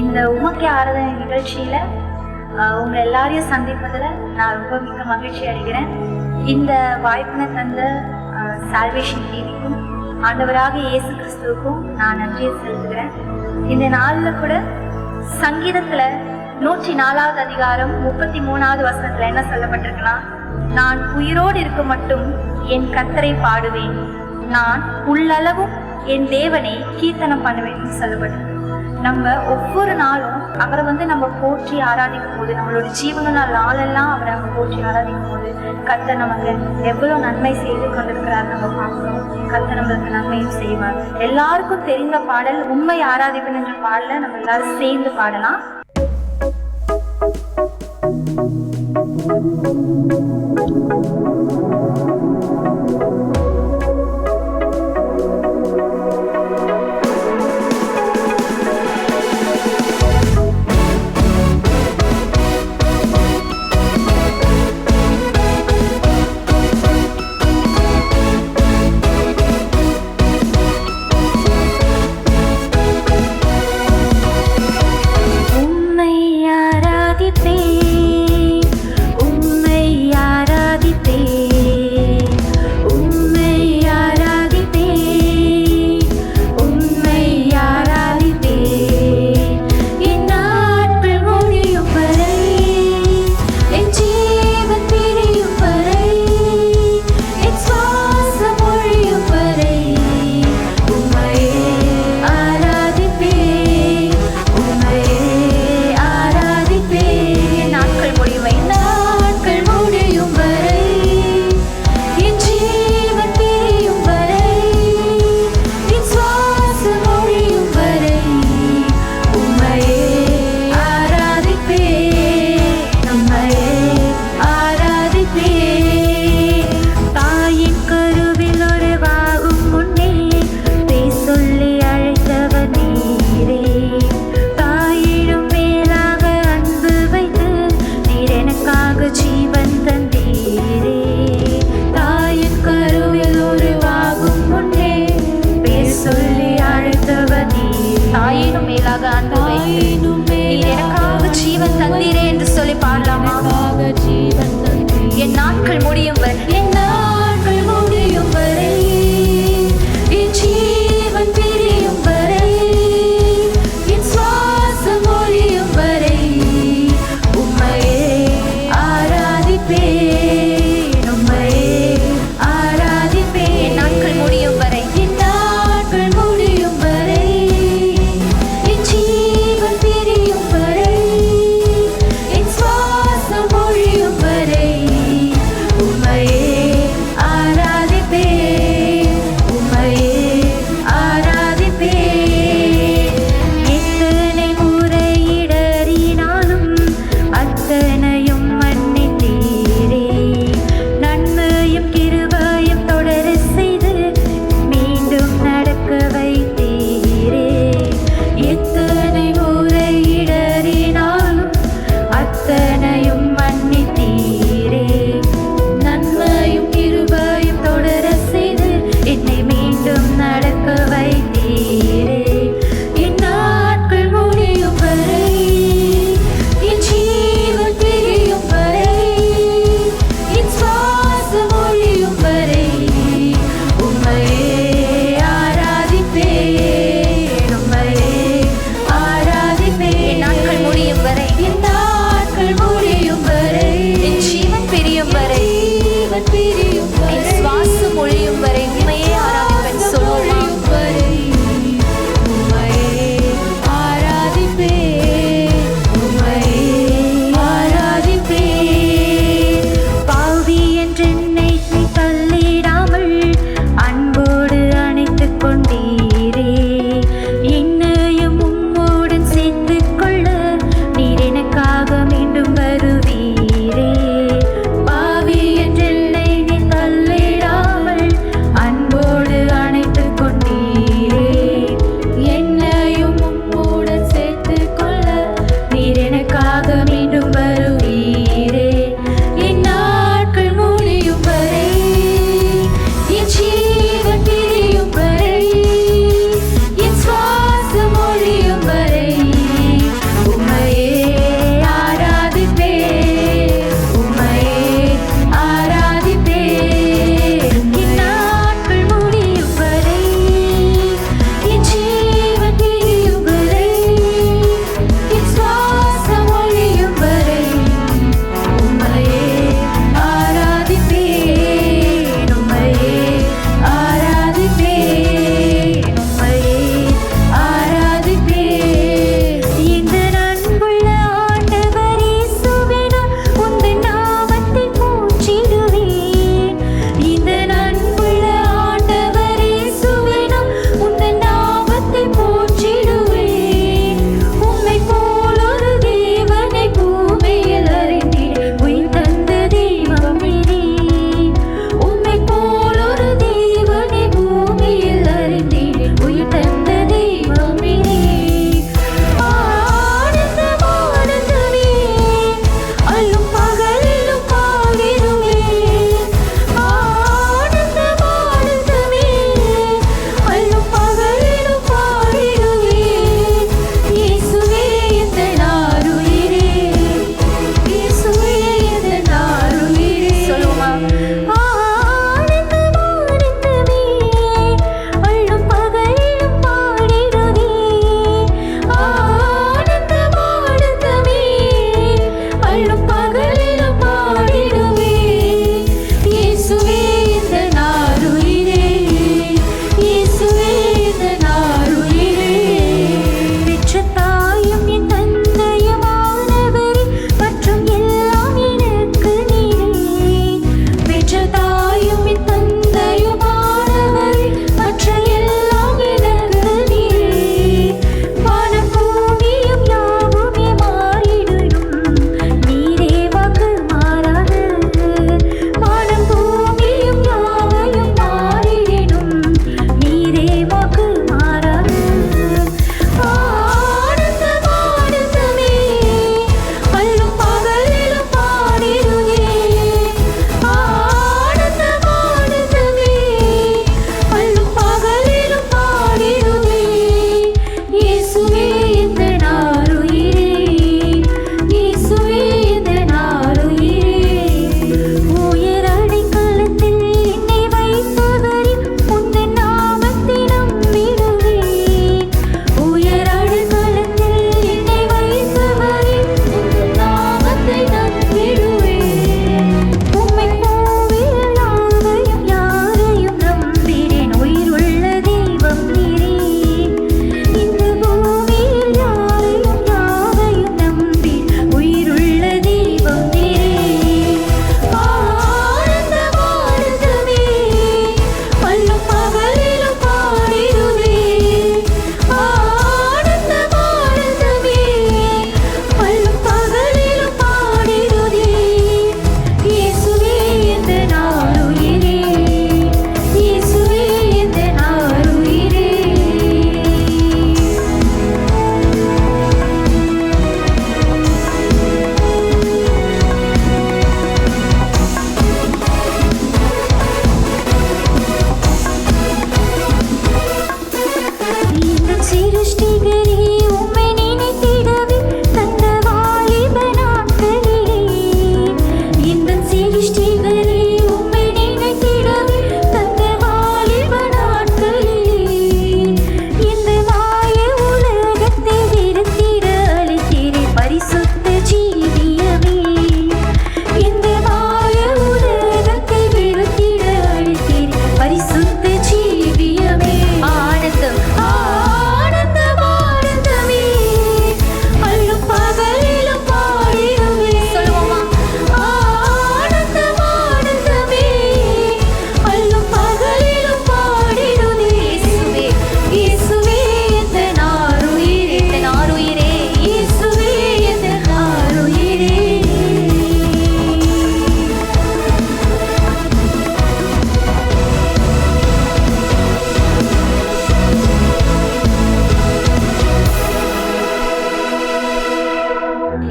இந்த உமக்கே ஆராதனை நிகழ்ச்சியில் உங்கள் எல்லாரையும் சந்திப்பதில் நான் ரொம்ப மிக மகிழ்ச்சி அடைகிறேன். இந்த வாய்ப்பினை தந்த சால்வேஷன் டிவிக்கும் ஆண்டவராக இயேசு கிறிஸ்துவுக்கும் நான் நன்றியை செலுத்துகிறேன். இந்த நாளில் கூட சங்கீதத்தில் 104வது அதிகாரம் 33வது வசனத்தில் என்ன சொல்லப்பட்டிருக்குன்னா, நான் உயிரோடு இருக்க மட்டும் என் கர்த்தரை பாடுவேன், நான் உள்ளளவும் என் தேவனை கீர்த்தனம் பண்ணுவேன் சொல்லப்பட்டிருக்கு. நம்ம ஒவ்வொரு நாளும் அவரை நம்ம போற்றி ஆராதிக்கும் போது, நம்மளோட ஜீவன நாளெல்லாம் அவரை நம்ம போற்றி ஆராதிக்கும் போது கர்த்தர் நமக்கு எவ்வளோ நன்மை செய்து கொண்டிருக்கிறார் நம்ம பார்க்குறோம். கர்த்தர் நம்மளுக்கு நன்மையும் செய்வார். எல்லாருக்கும் தெரிந்த பாடல் உண்மை ஆராதிப்பன் என்ற பாடலை நம்ம எல்லாரும் சேர்ந்து பாடலாம். ஜீவன் தந்தீரே என்று சொல்லி பாடலாமா? என் நாட்கள் முடியும் வரை, என் நாட்கள் முடியும் வரை, என் ஜீவன் பிரியும் வரை, என் சுவாசம் ஒழியும் வரை உம்மையே ஆராதிப்பேன், உம்மையே ஆராதிப்பேன். என் நாட்கள் முடியும் வரை, என் நாட்கள் முடியும் வரை, என் ஜீவன் பிரியும் வரை, என் சுவாசம் ஒழியும் வரை உம்மையே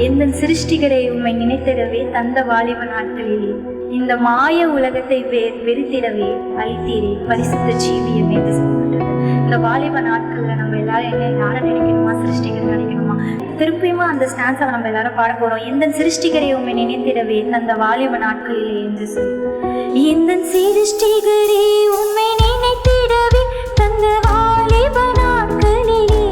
எந்த சிருஷ்டிகரை உம்மை நினைத்திடவே தந்த வாலிப நாட்களிலே இந்த மாய உலகத்தை வெறுத்திடவே அழித்தீரே பரிசுத்த ஜீவியம் என்று சொல்லப்பட்டது. இந்த வாலிப நாட்கள்ல நம்ம எல்லாரும் யாரை நினைக்கணுமா, சிருஷ்டிகரை நினைக்கணுமா? திருப்பியுமா அந்த ஸ்டான்ஸை நம்ம எல்லாரும் பாட போறோம். எந்த சிருஷ்டிகரை உம்மை நினைத்திடவே தந்த வாலிப நாட்களிலே என்று சொல்லி, எந்த சிருஷ்டிகரே உம்மை நினைத்திடவே தந்த வாலிப நாட்களிலே,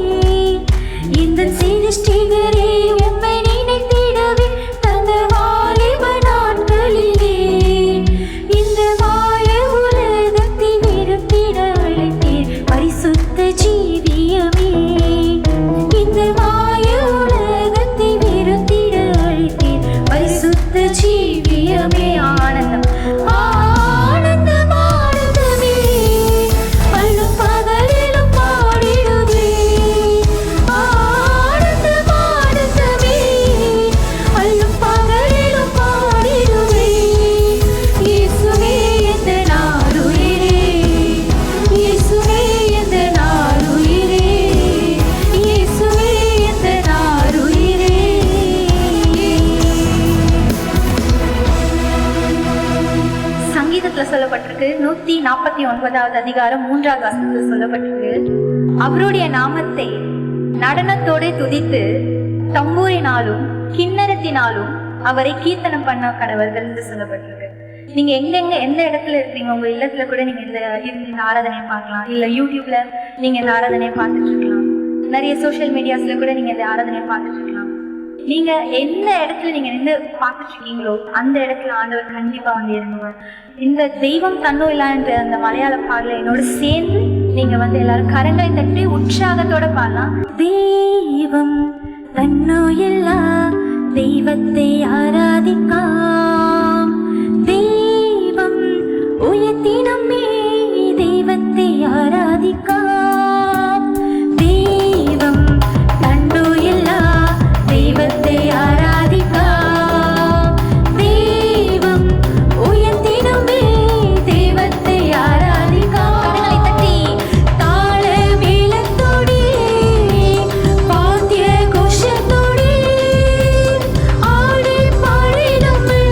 எந்த சிருஷ்டிகரே உம்மை நினைத்திடவே தந்த வாலிப நாட்களிலே, இந்த மாய உலகத்தை வெறுத்திட அழைத்தீர் பரிசுத்த ஜீவியமே, இந்த மாய உலகத்தை வெறுத்திட அழைத்தீர் பரிசுத்த ஜீவியமே. ஆனந்தம் ஆனந்தம் ஆனந்தமே, பல்லும் பகலிலும் பாடிடுவே. ஆனந்தம் ஆனந்தமே, பல்லும் பகலிலும் பாடிடுவே. இயேசுவே எந்த நாளுயிரே, இயேசுவே எந்த நாளுயிரே, இயேசுவே எந்த நாளுயிரே. சங்கீதத்துல சொல்லப்பட்டிருக்கு, 149வது அதிகாரம் 3வது வசனத்துல சொல்லப்பட்டிருக்கு, அவருடைய நாமத்தை நடனத்தோடு துதித்து தம்பூரினாலும் கிண்ணறத்தினாலும் அவரை கீர்த்தனம் பண்ண கடவர்கள் என்று சொல்லப்பட்டிருக்கு. நீங்க எங்கெங்க எந்த இடத்துல இருக்கீங்க, உங்க இல்லத்துல கூட நீங்க இந்த ஆராதனையை பார்க்கலாம், இல்ல யூடியூப்ல நீங்க இந்த ஆராதனையை பார்த்துட்டு இருக்கலாம், நிறைய சோசியல் மீடியாஸ்ல கூட நீங்க இந்த ஆராதனையை பார்த்துட்டு இருக்கலாம். நீங்க எந்த இடத்துல நீங்க நின்று பார்த்துட்டு இருக்கீங்களோ அந்த இடத்துல ஆண்டவர் கண்டிப்பா வந்து இறங்குவார். இந்த தெய்வம் தன்னுயிலா என்ற அந்த மலையாள பாடல என்னோட சேர்ந்து நீங்க வந்து எல்லாரும் கரங்களை தட்டி உற்சாகத்தோட பாடலாம். தெய்வம் தன்னுயிலா தெய்வத்தை ஆராதிக்காம், தெய்வம் உயர்த்தினமே தெய்வத்தை ஆராதிக்காம், தெய்வம் தன்னுயிலா தெய்வத்தை ஆராதிக்காம், தெய்வம் உயர்த்தினமே தெய்வத்தை ஆராதிக்காம். கரங்களை தட்டி தாள மேளத்தோடு பாத்திய கோஷத்தோடு ஆடி பாடினமே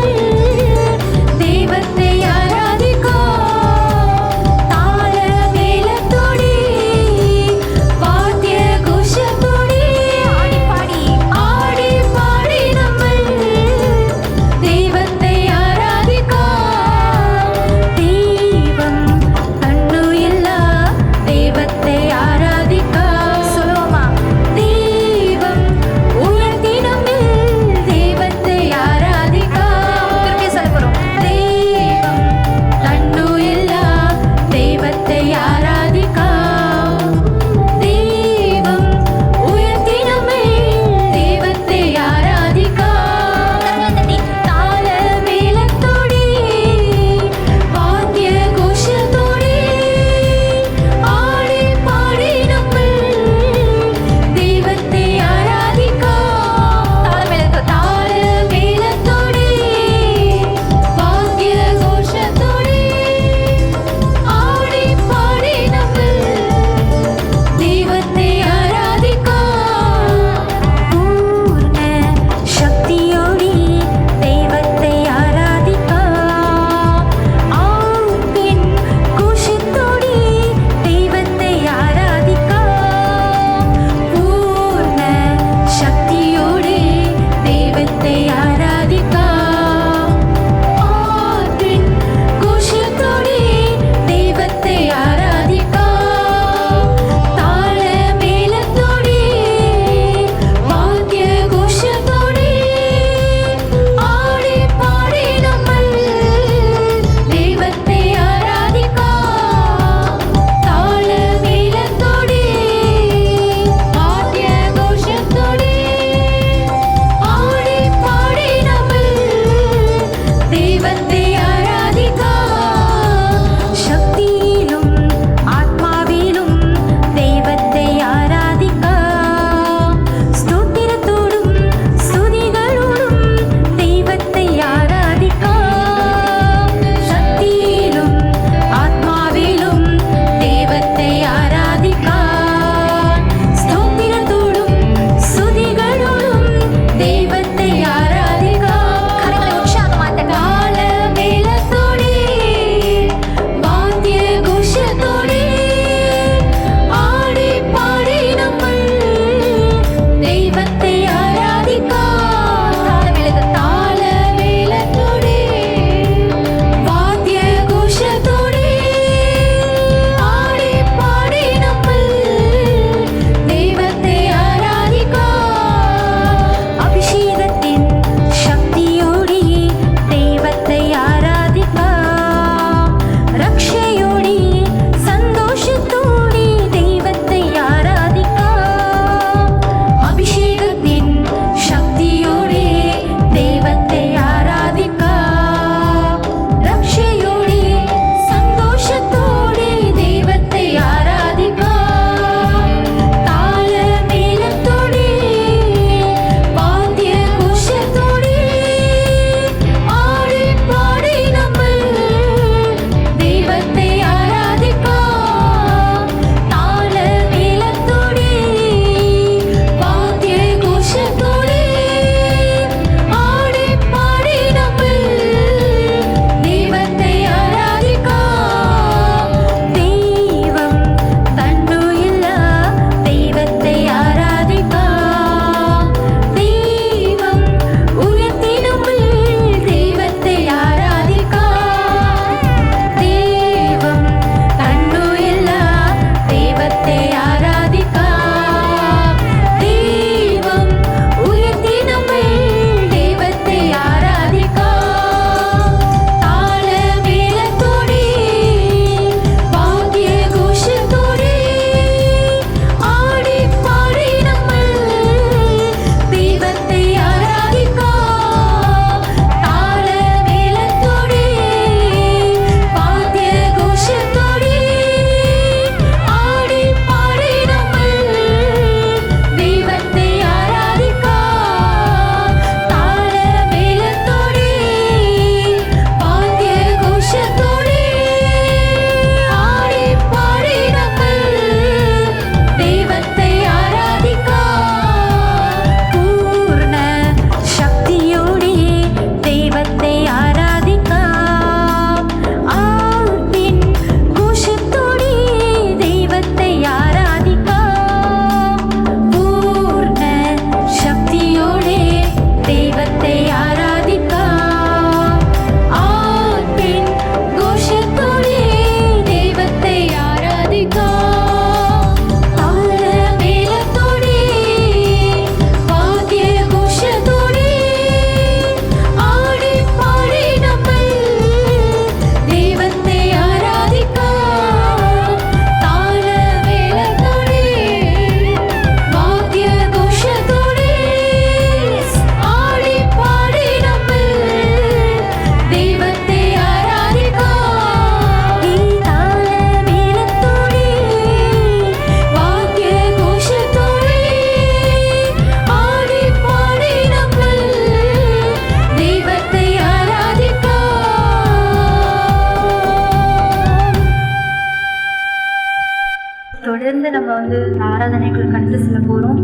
வந்து இந்த ஆராதனைக்குள் கடந்து செல்ல போகிறோம்.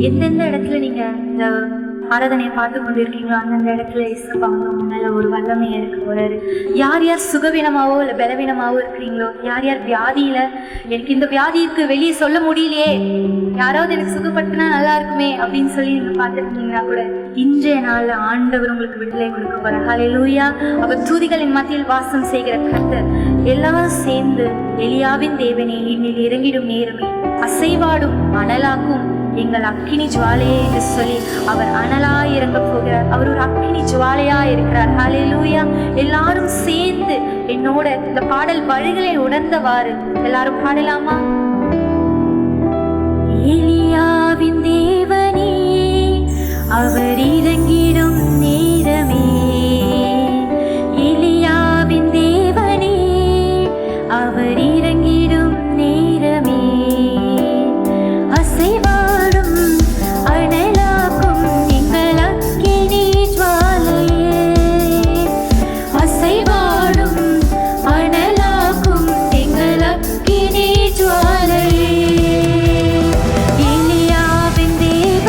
எந்தெந்த இடத்துல நீங்கள் இந்த ஆராதனையை பார்த்து கொண்டு இருக்கீங்களோ அந்தந்த இடத்துல இயேசுப்பா வந்து உங்க மேலே ஒரு வல்லமையை இருக்க போறாரு. யார் யார் சுகவீனமாவோ இல்லை பலவீனமாவோ இருக்கிறீங்களோ, யார் யார் வியாதியில் எனக்கு இந்த வியாதி இருக்கு வெளியே சொல்ல முடியலையே, யாராவது எனக்கு சுகப்படுத்தினா நல்லா இருக்குமே அப்படின்னு சொல்லி நீங்கள் பார்த்துருக்கீங்கன்னா கூட இன்றைய நாளில் ஆண்டவர் உங்களுக்கு விடுதலை கொடுக்க போறார். ஹல்லேலூயா. அவர் தூதிகளின் மத்தியில் வாசம் செய்கிற கர்த்தர். எல்லாரும் சேர்ந்து எலியாவின் தேவனே இன்னில் இறங்கிடும் நேரமே, அசைவாடும் அனலாக்கும் எங்கள் அக்கினி ஜுவாலையே என்று சொல்லி அவர் அனலாய் இறங்க போகிறார். அவர் ஒரு அக்கினி ஜுவாலையா இருக்கிறார். ஹல்லேலூயா. எல்லாரும் சேர்ந்து என்னோட இந்த பாடல் வரிகளை உணர்ந்தவாறு எல்லாரும் பாடலாமா? எலியாவின் தேவனே அவர் இறங்கிடும் நேரமே, எலியாவின் தேவனே அவர் இறங்கிடும் நேரமே, அசைவாடும் அனலாக்கும் எங்கள் அக்கினி ஜுவாலையே, அசைவாடும் அனலாக்கும் எங்கள் அக்கினி ஜுவாலையே, எலியாவின் தேவனே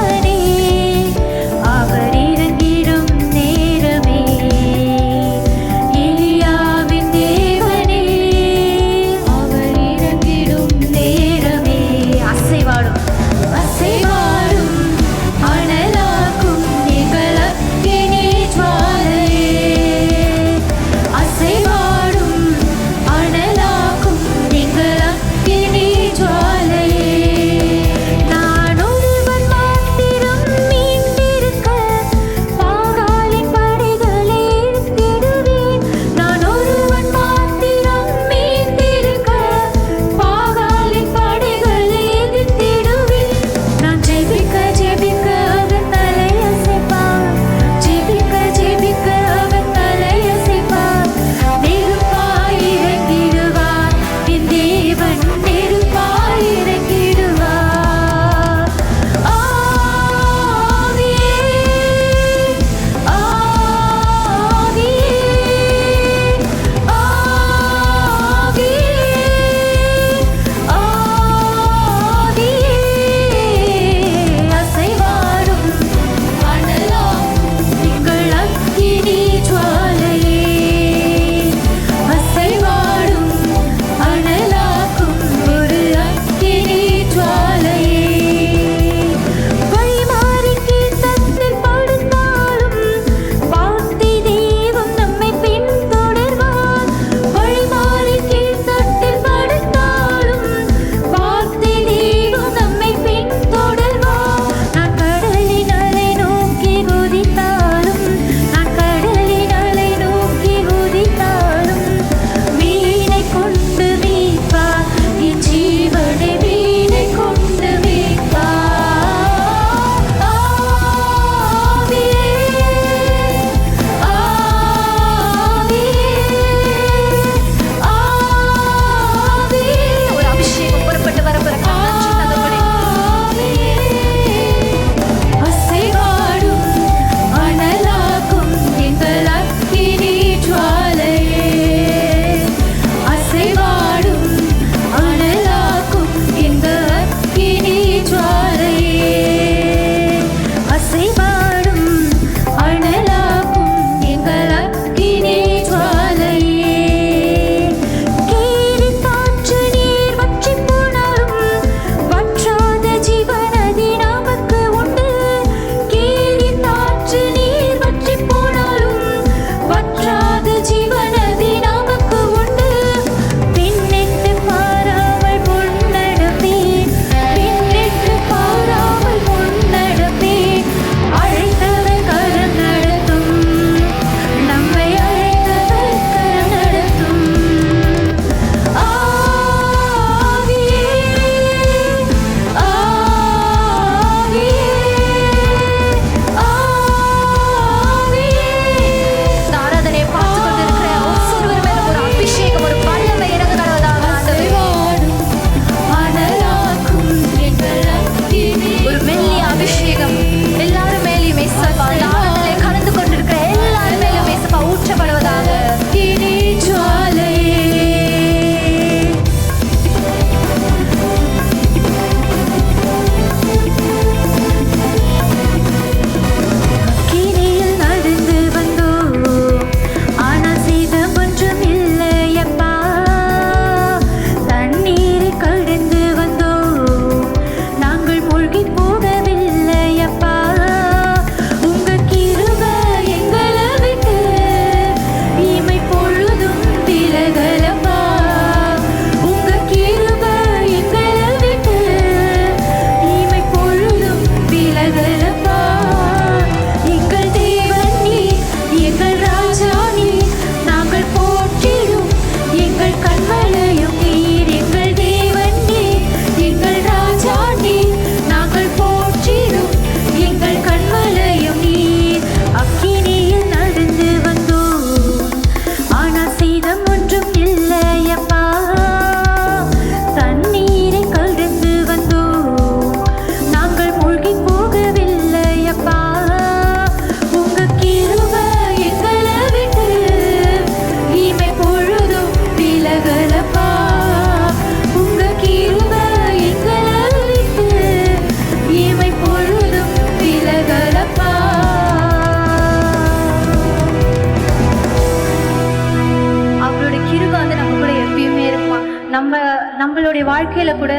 வாழ்க்கையில கூட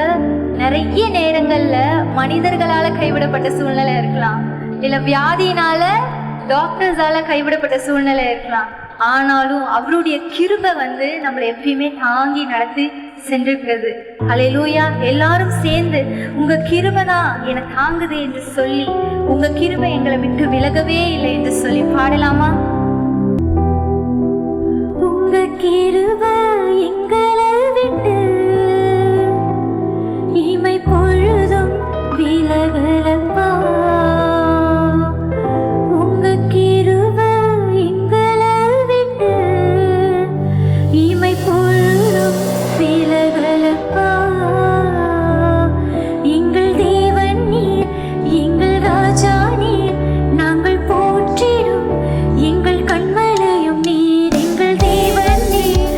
நிறைய நேரங்கள்ல மனிதர்களால கைவிடப்பட்ட சூழ்நிலை இருக்கலாம், இல்ல வியாதியினால டாக்டர்ஸால கைவிடப்பட்ட சூழ்நிலை இருக்கலாம். ஆனாலும் அவருடைய கிருபை நம்மளை எப்பயுமே தாங்கி நடத்தி சென்றிருக்கிறது. அல்லேலூயா. எல்லாரும் சேர்ந்து உங்க கிருபை தான் என்னை தாங்குது என்று சொல்லி, உங்க கிருபை எங்களை விட்டு விலகவே இல்லை என்று சொல்லி பாடலாமா? உங்க கிருபை எங்களை விட்டு இமை பொழுதும் விலகலப்பா. உங்க கிருபை எங்களை விட்டு இமை பொழுதும் விலகலப்பா. எங்கள் தேவன் நீர், எங்கள் ராஜா நீர், நாங்கள் போற்றிடும் எங்கள் கண்மலையும் நீர். எங்கள் தேவன் நீர்,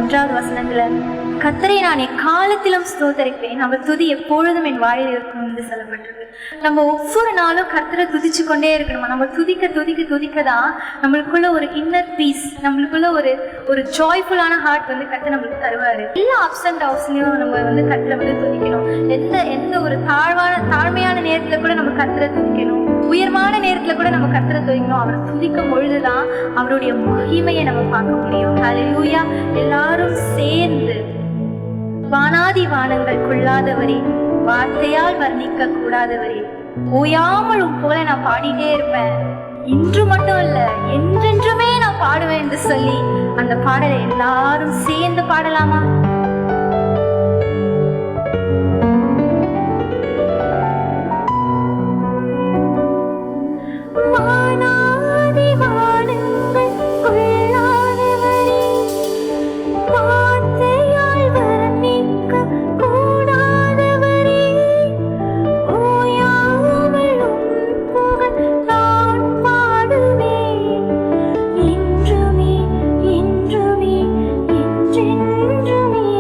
1வது வசனத்துல கர்த்தரை நான் எக்காலத்திலும் ஸ்தோத்தரிப்பேன், அவர் துதி எப்பொழுதும் என் வாயில் இருக்கும் என்று சொல்லப்பட்டிருக்கு. நம்ம ஒவ்வொரு நாளும் கர்த்தரை துதிச்சு கொண்டே இருக்கணுமா. நம்ம துதிக்க துதிக்க துதிக்க தான் நம்மளுக்குள்ள ஒரு இன்னர் பீஸ், நம்மளுக்குள்ள ஒரு ஜாய்ஃபுல்லான ஹார்ட் வந்து கர்த்தர் நம்மளுக்கு தருவாரு. எல்லா அப்ஸ் அண்ட் டவுன்ஸ்லயும் நம்ம வந்து கர்த்தரை வந்து துதிக்கணும். எந்த ஒரு தாழ்மையான நேரத்துல கூட நம்ம கர்த்தரை துதிக்கணும். உயர்வான நேரத்துல கூட நம்ம கர்த்தரை துதிக்கணும். அவரை துதிக்கும் பொழுதுதான் அவருடைய மகிமையை நம்ம பார்க்க முடியும். ஹல்லேலூயா. எல்லாரும் சேர்ந்து வானாதி வானங்கள் கொள்ளாதவரே, வார்த்தையால் வர்ணிக்க கூடாதவரே, ஓயாமல் போல நான் பாடிட்டே இருப்பேன், இன்று மட்டும் இல்ல என்றென்றுமே நான் பாடுவேன் என்று சொல்லி அந்த பாடலை எல்லாரும் சேர்ந்து பாடலாமா? என்றுமே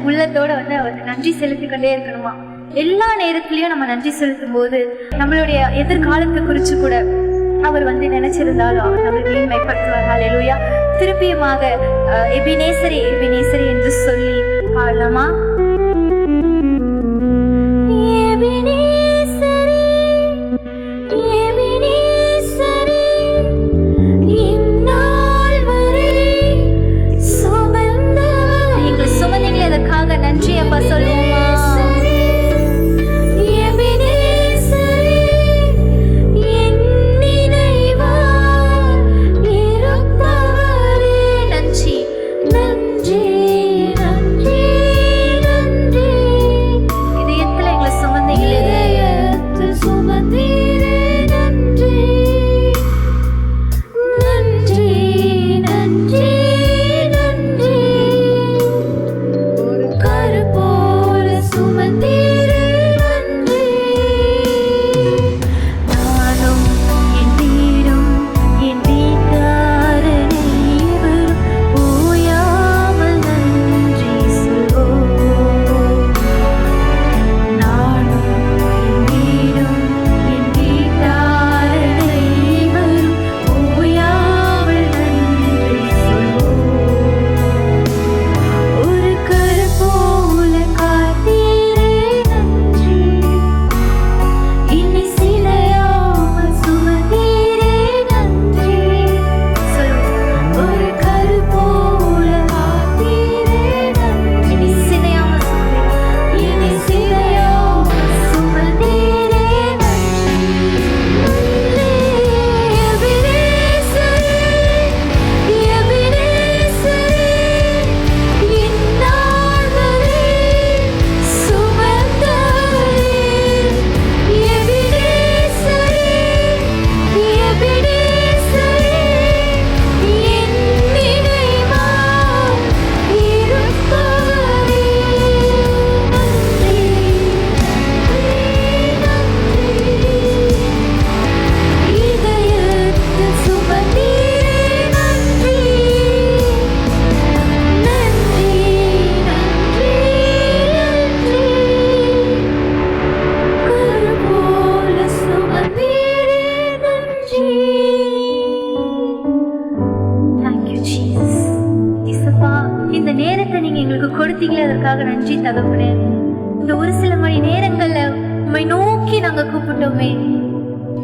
உள்ளத்தோட வந்து அவருக்கு நன்றி செலுத்தி கொண்டே இருக்கணுமா. எல்லா நேரத்திலயும் நம்ம நன்றி செலுத்தும் போது நம்மளுடைய எதிர்காலத்தை குறிச்சு கூட அவர் வந்து நினைச்சிருந்தாலும் அவர் நம்மளுக்கு மேம்படுத்துவார். ஹல்லேலூயா. திருப்பியுமாக எபினேசரே எபினேசரே என்று சொல்லி பாடலாமா? நன்றி அப்பா சொல்லுவோமா? கொடுத்தீங்களே நன்றி தகப்பனே. இந்த ஒரு சில மணி நேரங்கள்ல உம்மை நோக்கி நாங்க கூப்பிட்டோமே,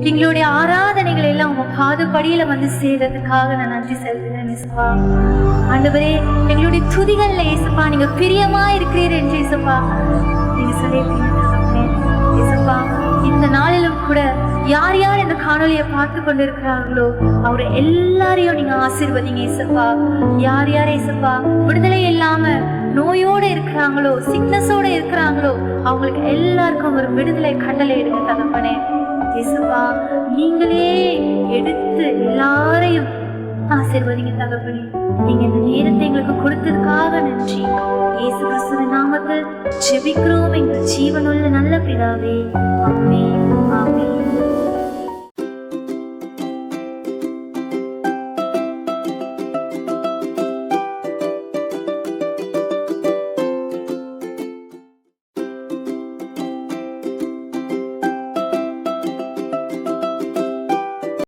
எங்களுடைய ஆராதனைகள் எல்லாம் உங்க பாதப்படியில வந்து சேர்றதுக்காக நான் நன்றி செலுத்துறேன் இயேசுப்பா. ஆண்டவரே, எங்களுடைய துதிகள்ல இயேசுப்பா நீங்க பிரியமா இருக்கிறீர் என்று இயேசுப்பா நீங்க சொல்லியிருக்கீங்க தகப்பனே. இயேசுப்பா, இந்த நாளிலும் கூட யார் யார் இந்த காணொலியை பார்த்து கொண்டிருக்கிறார்களோ அவரை எல்லாரையும் நீங்க ஆசீர்வதிங்க இயேசுப்பா. யார் யார் இயேசுப்பா விடுதலை இல்லாம நோயோட இருக்கிறாங்களோ, சிக்னஸோட இருக்கிறாங்களோ, அவங்களுக்கு எல்லாருக்கும் ஒரு விடுதலை கட்டளை எடுங்க தகப்பனே. இயேசுப்பா, நீங்களே எடுத்து எல்லாரையும் ஆசீர்வதிங்க தகப்பனே. நீங்க இந்த நேரத்தை எங்களுக்கு கொடுத்ததுக்காக நன்றி. இயேசு கிறிஸ்துவின் நாமத்தில் ஜெபிக்கிறோம் எங்கள் ஜீவனுள்ள நல்ல பிதாவே, ஆமென்.